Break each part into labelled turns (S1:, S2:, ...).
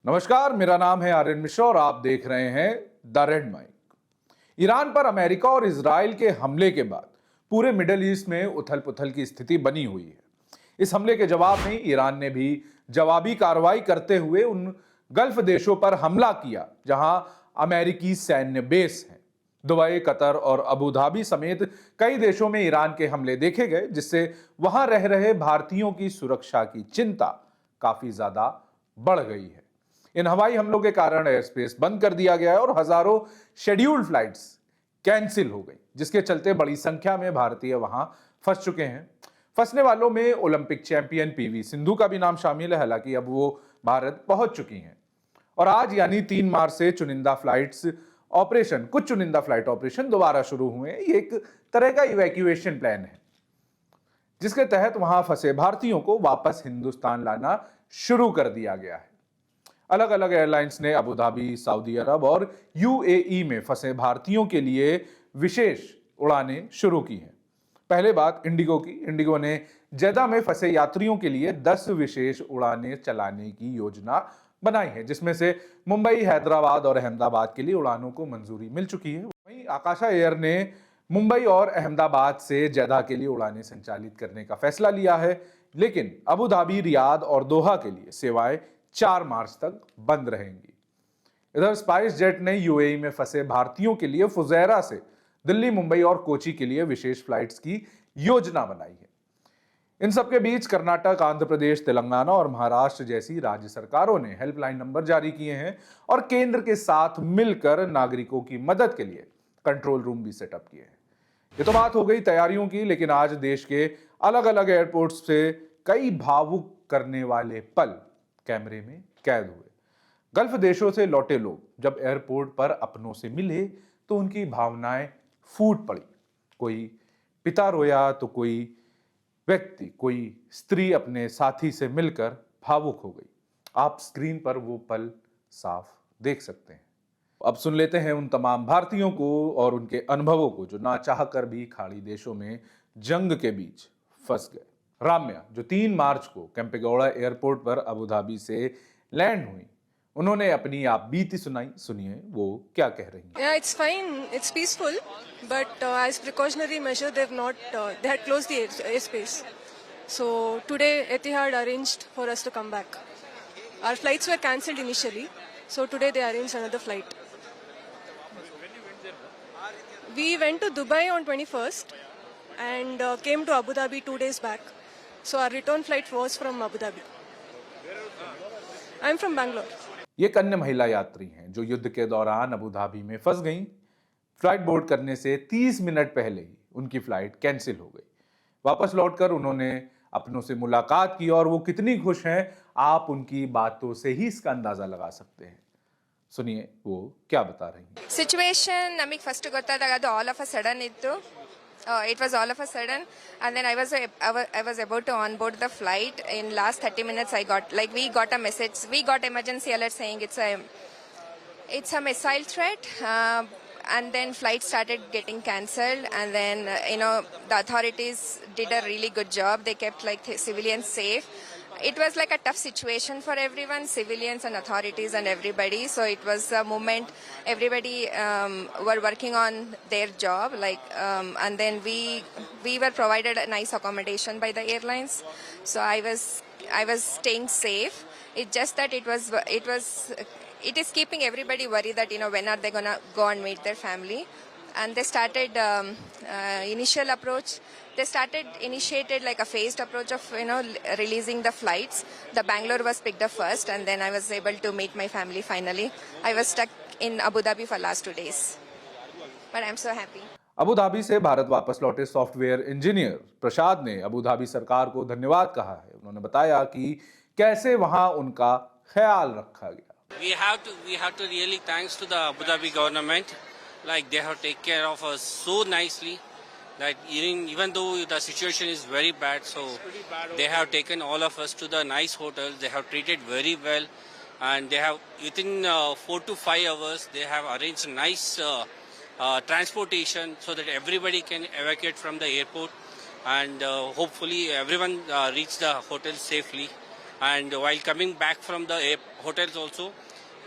S1: नमस्कार, मेरा नाम है आर्यन मिश्रा और आप देख रहे हैं द रेड माइक। ईरान पर अमेरिका और इजराइल के हमले के बाद पूरे मिडिल ईस्ट में उथल पुथल की स्थिति बनी हुई है। इस हमले के जवाब में ईरान ने भी जवाबी कार्रवाई करते हुए उन गल्फ देशों पर हमला किया जहां अमेरिकी सैन्य बेस हैं। दुबई, कतर और अबू धाबी समेत कई देशों में ईरान के हमले देखे गए, जिससे वहां रह रहे भारतीयों की सुरक्षा की चिंता काफी ज्यादा बढ़ गई है। इन हवाई हमलों के कारण एयर स्पेस बंद कर दिया गया है और हजारों शेड्यूल्ड फ्लाइट्स कैंसिल हो गई, जिसके चलते बड़ी संख्या में भारतीय वहां फंस चुके हैं। फंसने वालों में ओलंपिक चैंपियन पीवी सिंधु का भी नाम शामिल है। हालांकि अब वो भारत पहुंच चुकी हैं और आज यानी 3 मार्च से कुछ चुनिंदा फ्लाइट ऑपरेशन दोबारा शुरू हुए हैं। ये एक तरह का इवैक्यूएशन प्लान है जिसके तहत वहां फंसे भारतीयों को वापस हिंदुस्तान लाना शुरू कर दिया गया है। अलग अलग एयरलाइंस ने अबू धाबी, सऊदी अरब और यूएई में फंसे भारतीयों के लिए विशेष उड़ानें शुरू की हैं। पहले बात इंडिगो की। इंडिगो ने जेदा में फंसे यात्रियों के लिए 10 विशेष उड़ानें चलाने की योजना बनाई है, जिसमें से मुंबई, हैदराबाद और अहमदाबाद के लिए उड़ानों को मंजूरी मिल चुकी है। वहीं आकाशा एयर ने मुंबई और अहमदाबाद से जेदा के लिए उड़ानें संचालित करने का फैसला लिया है, लेकिन अबू धाबी, रियाद और दोहा के लिए सेवाएं 4 मार्च तक बंद रहेंगी। इधर स्पाइस जेट ने यूएई में फंसे भारतीयों के लिए फुजैरा से दिल्ली, मुंबई और कोची के लिए विशेष फ्लाइट्स की योजना बनाई है। इन सबके बीच कर्नाटक, आंध्र प्रदेश, तेलंगाना और महाराष्ट्र जैसी राज्य सरकारों ने हेल्पलाइन नंबर जारी किए हैं और केंद्र के साथ मिलकर नागरिकों की मदद के लिए कंट्रोल रूम भी सेटअप किए हैं। ये तो बात हो गई तैयारियों की, लेकिन आज देश के अलग अलग एयरपोर्ट्स से कई भावुक करने वाले पल कैमरे में कैद हुए। गल्फ देशों से लौटे लोग जब एयरपोर्ट पर अपनों से मिले तो उनकी भावनाएं फूट पड़ी। कोई पिता रोया तो कोई स्त्री अपने साथी से मिलकर भावुक हो गई। आप स्क्रीन पर वो पल साफ देख सकते हैं। अब सुन लेते हैं उन तमाम भारतीयों को और उनके अनुभवों को जो ना चाह कर भी खाड़ी देशों में जंग के बीच फंस गए। राम्या, जो 3 मार्च को केम्पेगौड़ा एयरपोर्ट पर अबू धाबी से लैंड हुई, उन्होंने अपनी आप बीती सुनाई। सुनिए वो क्या कह रही हैं।
S2: Yeah, it's fine. It's peaceful, but as precautionary measure, they had closed the airspace. So today, Etihad arranged for us to come back. Our flights were cancelled initially, so today they arranged another flight. We went to Dubai on 21st and came to Abu Dhabi 2 days back. So our return flight was from Abu Dhabi. I'm from Bangalore.
S1: ये एक अन्य महिला यात्री हैं जो युद्ध के दौरान अबू धाबी में फंस गईं। फ्लाइट बोर्ड करने से 30 मिनट पहले ही उनकी फ्लाइट कैंसिल हो गई। वापस लौटकर उन्होंने अपनों से मुलाकात की और वो कितनी खुश हैं, आप उनकी बातों से ही इसका अंदाजा लगा सकते हैं। सुनिए वो क्या बता रही हैं।
S3: Situation ನಮಗೆ ಫಸ್ಟ್ ಗೊತ್ತಾದಾಗ all of a sudden ಇತ್ತು. It was all of a sudden, and then I was about to onboard the flight. In last 30 minutes, we got a message. We got emergency alert saying it's a missile threat. And then flight started getting cancelled, and then the authorities did a really good job. They kept civilians safe. It was like a tough situation for everyone, civilians and authorities and everybody. So it was a moment everybody were working on their job. And then we were provided a nice accommodation by the airlines. So I was staying safe. It's just that it is keeping everybody worried that when are they gonna go and meet their family. And they started initiated like a phased approach of releasing the flights. The Bangalore was picked up first, and then I was able to meet my family finally. I was stuck in Abu Dhabi for last 2 days, but I'm so happy.
S1: Abu Dhabi से भारत वापस लौटे software engineer प्रसाद ने Abu Dhabi सरकार को धन्यवाद कहा है। उन्होंने बताया कि कैसे वहां उनका ख्याल रखा गया।
S4: We have to really thanks to the Abu Dhabi government. They have taken care of us so nicely that even though the situation is very bad, so they have taken all of us to the nice hotels. They have treated very well, and they have within 4 to 5 hours they have arranged nice transportation so that everybody can evacuate from the airport, and hopefully everyone reach the hotel safely. And while coming back from the hotels also,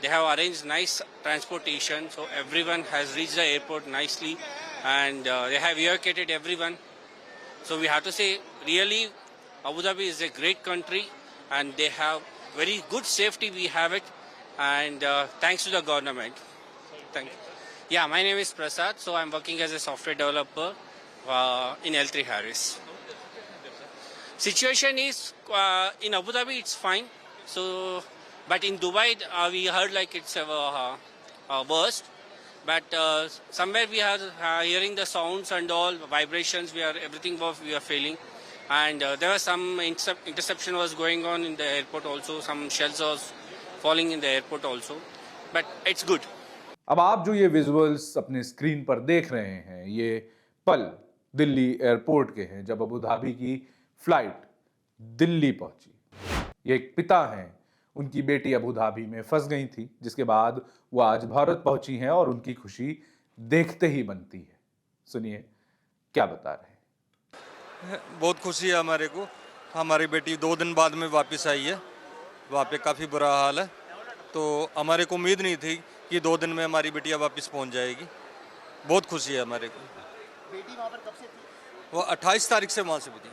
S4: they have arranged nice transportation, so everyone has reached the airport nicely, and they have evacuated everyone. So we have to say, really, Abu Dhabi is a great country, and they have very good safety. We have it, and thanks to the government. Thank you. Yeah, my name is Prasad. So I'm working as a software developer in L3 Harris. Situation is in Abu Dhabi it's fine. So, but in Dubai we heard like it's worst. But somewhere we are hearing the sounds and all vibrations. Everything we are feeling, and there was some interception was going on in the airport also. Some shells was falling in the airport also. But it's good.
S1: अब आप जो ये visuals अपने screen पर देख रहे हैं, ये पल दिल्ली एयरपोर्ट के हैं जब अबू धाबी की फ्लाइट दिल्ली पहुंची। ये एक पिता हैं, उनकी बेटी अबू धाबी में फंस गई थी, जिसके बाद वो आज भारत पहुंची हैं और उनकी खुशी देखते ही बनती है। सुनिए क्या बता रहे हैं।
S5: बहुत खुशी है हमारे को, हमारी बेटी 2 दिन बाद में वापस आई है। वहाँ पे काफ़ी बुरा हाल है, तो हमारे को उम्मीद नहीं थी कि 2 दिन में हमारी बेटियाँ वापस पहुँच जाएगी। बहुत खुशी है हमारे को।
S6: बेटी वहाँ पर कब से थी?
S5: वो 28 तारीख से वहाँ से भी थी,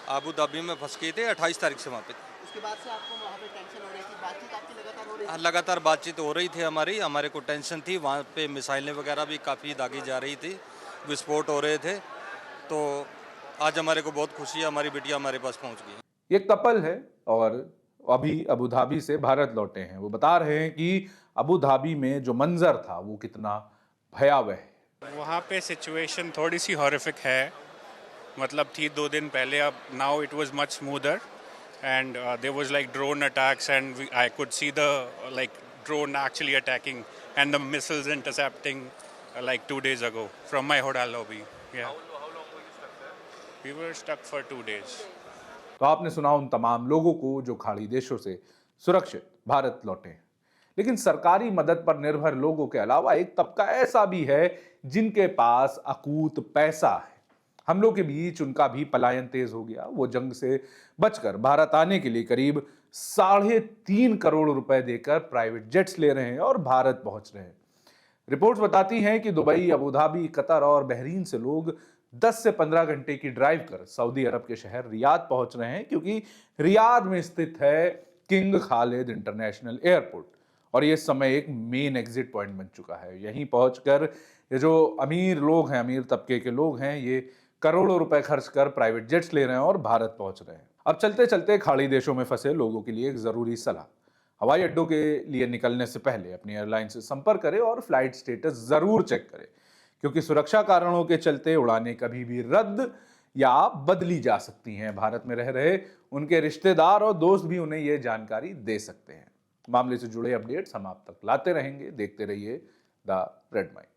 S5: अबू धाबी में फंस गए थे। 28 तारीख से वहाँ पे थी।
S6: उसके बाद से आपको वहाँ पे टेंशन हो रही थी, बातचीत आपकी लगातार हो रही थी?
S5: लगातार बातचीत हो रही थी हमारी, हमारे को टेंशन थी। वहाँ पे मिसाइलें वगैरह भी काफ़ी दागी जा रही थी, विस्फोट हो रहे थे। तो आज हमारे को बहुत खुशी है, हमारी बेटियाँ हमारे पास पहुँच गई।
S1: ये कपल है और अभी अबू धाबी से भारत लौटे हैं। वो बता रहे हैं कि अबू धाबी में जो मंजर था वो कितना भयावह है।
S7: वहाँ पे सिचुएशन थोड़ी सी हॉरिफिक है, मतलब थी 2 दिन पहले। अब now it was much smoother and there was like drone attacks and I could see the like drone actually attacking and the missiles intercepting like 2 days ago from my hotel lobby. Yeah. How long were you stuck there? We were stuck for 2 days.
S1: तो आपने सुना उन तमाम लोगों को जो खाड़ी देशों से सुरक्षित भारत लौटे हैं। लेकिन सरकारी मदद पर निर्भर लोगों के अलावा एक तबका ऐसा भी है जिनके पास अकूत पैसा है। हमलों के बीच उनका भी पलायन तेज हो गया। वो जंग से बचकर भारत आने के लिए करीब 3.5 करोड़ रुपए देकर प्राइवेट जेट्स ले रहे हैं और भारत पहुंच रहे हैं। रिपोर्ट्स बताती हैं कि दुबई, अबू धाबी, कतर और बहरीन से लोग 10 से 15 घंटे की ड्राइव कर सऊदी अरब के शहर रियाद पहुंच रहे हैं, क्योंकि रियाद में स्थित है किंग खालिद इंटरनेशनल एयरपोर्ट और ये समय एक मेन एग्जिट पॉइंट बन चुका है। यहीं पहुंचकर ये जो अमीर लोग हैं, अमीर तबके के लोग हैं, ये करोड़ों रुपए खर्च कर प्राइवेट जेट्स ले रहे हैं और भारत पहुंच रहे हैं। अब चलते चलते खाड़ी देशों में फंसे लोगों के लिए एक जरूरी सलाह, हवाई अड्डों के लिए निकलने से पहले अपनी एयरलाइन से संपर्क करें और फ्लाइट स्टेटस जरूर चेक करें, क्योंकि सुरक्षा कारणों के चलते उड़ानें कभी भी रद्द या बदली जा सकती हैं। भारत में रह रहे उनके रिश्तेदार और दोस्त भी उन्हें यह जानकारी दे सकते हैं। मामले से जुड़े अपडेट्स हम आप तक लाते रहेंगे। देखते रहिए द रेड माइक।